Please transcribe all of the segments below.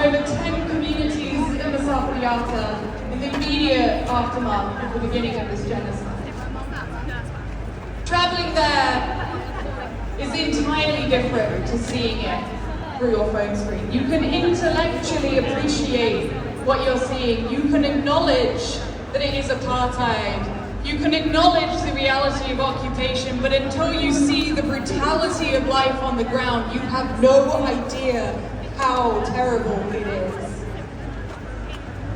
over 10 communities in the Masafiyata in the immediate aftermath of the beginning of this genocide. Traveling there is entirely different to seeing it through your phone screen. You can intellectually appreciate what you're seeing. You can acknowledge that it is apartheid. You can acknowledge the reality of occupation, but until you see the brutality of life on the ground, you have no idea how terrible it is.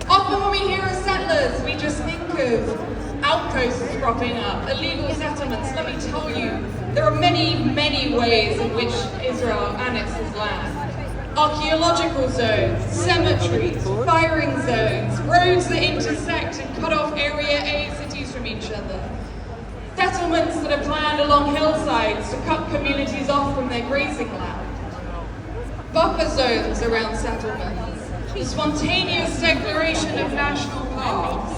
Often when we hear of settlers, we just think of outposts cropping up, illegal settlements. Let me tell you, there are many, many ways in which Israel annexes land. Archaeological zones, cemeteries, firing zones, roads that intersect and cut off Area A cities from each other. Settlements that are planned along hillsides to cut communities off from their grazing land. Buffer zones around settlements. Spontaneous declaration of national parks.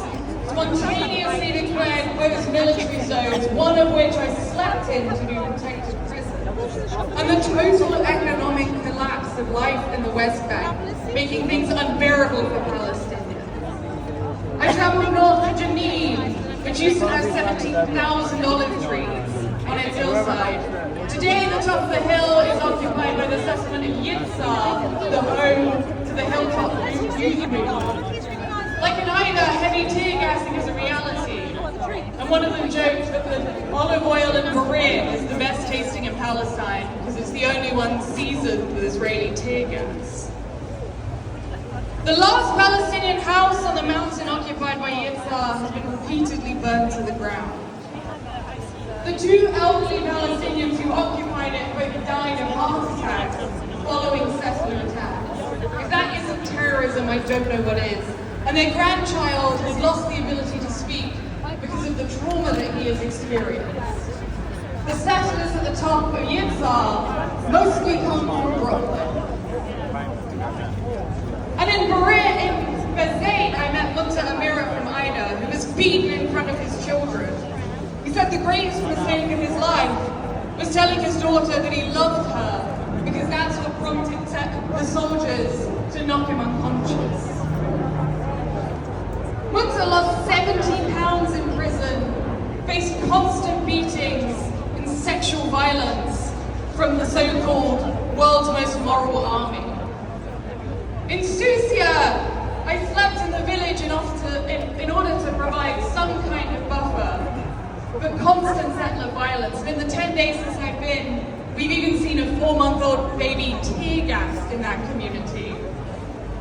Spontaneously declared closed military zones, one of which I slept in to do protected prisons. And the total economic collapse of life in the West Bank, making things unbearable for Palestinians. I traveled north to Jenin, which used to have 17,000 olive trees on its hillside. Today, the top of the hill is occupied by the settlement of Yitzhar, the home to the hilltop youth movement. Like in Ida, heavy tear gassing is a reality. And one of them joked that the olive oil in Berea is the best tasting in Palestine because it's the only one seasoned with Israeli tear gas. The last Palestinian house on the mountain occupied by Yitzhar has been repeatedly burned to the ground. The two elderly Palestinians who occupied it both died of heart attacks following settler attacks. If that isn't terrorism, I don't know what is. And their grandchild has lost the ability to speak because of the trauma that he has experienced. The settlers at the top of Yitzhar mostly come from Brooklyn. And in Bezait, I met Munta Amira from Ida, who was beaten in front of his children. He said the greatest mistake of his life was telling his daughter that he loved her, because that's what prompted the soldiers to knock him unconscious. Munta lost 70 pounds in prison, faced constant beatings and sexual violence from the so-called world's most moral army. In Susia, I slept in the village in order to provide some kind of buffer, but constant settler violence. And in the 10 days since I've been, we've even seen a 4-month-old baby tear gassed in that community.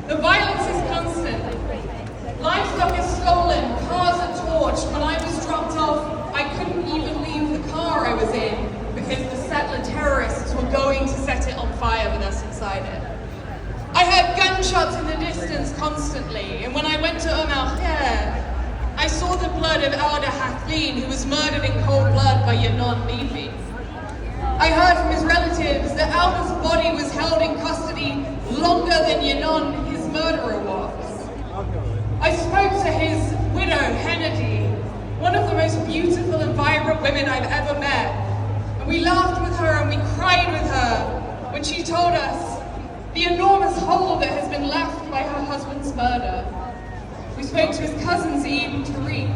The violence is constant. Livestock is stolen, cars are torched. When I was dropped off, I couldn't even leave the car I was in because the settler terrorists were going to set it on fire with us inside it. I heard gunshots in the distance constantly, and when I went to Khair, I saw the blood of Elder Hathleen, who was murdered in cold blood by Yanon Levy. I heard from his relatives that Elder's body was held in custody longer than Yanon, his murderer, was. I spoke to his widow, Hennedy, one of the most beautiful and vibrant women I've ever met. And we laughed with her and we cried with her when she told us the enormous hole that has been left by her husband's murder. We spoke to his cousin Zeid and Tariq.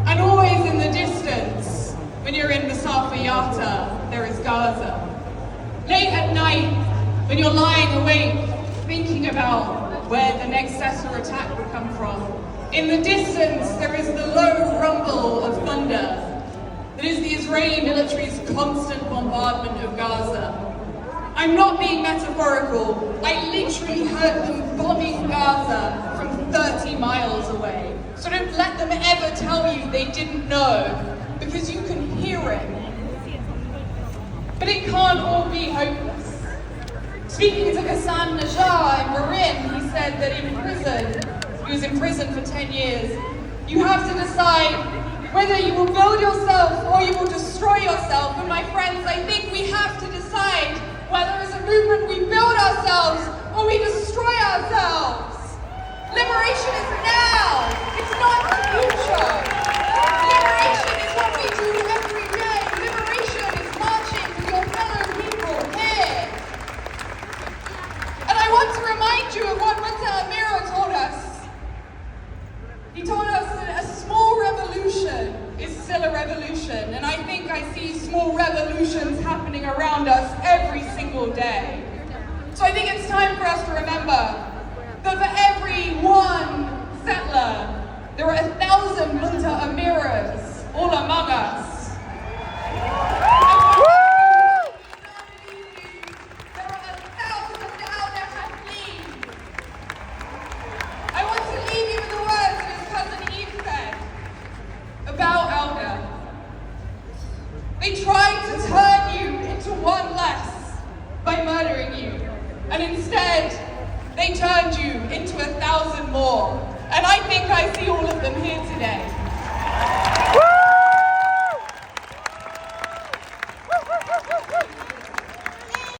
And always in the distance, when you're in the Masafiyata, there is Gaza. Late at night, when you're lying awake, thinking about where the next settler attack will come from, in the distance there is the low rumble of thunder. That is the Israeli military's constant bombardment of Gaza. I'm not being metaphorical. I literally heard them bombing Gaza from 30 miles away. So don't let them ever tell you they didn't know, because you can hear it. But it can't all be hopeless. Speaking to Ghassan Najjar in Marin, he said that in prison, he was in prison for 10 years, you have to decide whether you will build yourself or you will destroy yourself. And my friends, I think we have to decide whether as a movement we build ourselves or we destroy ourselves. Liberation is now, it's not the future. Liberation is what we do every day. Liberation is marching with your fellow people here. And I want to remind you of what time for us to remember that for every one settler, there are 1,000 Munta Amiras all among us. There are 1,000 Al Haslim. I want to leave you with the words that his cousin Eve said about Alga. They tried to turn you into one less by murdering you, and instead they turned you into 1,000 more. And I think I see all of them here today.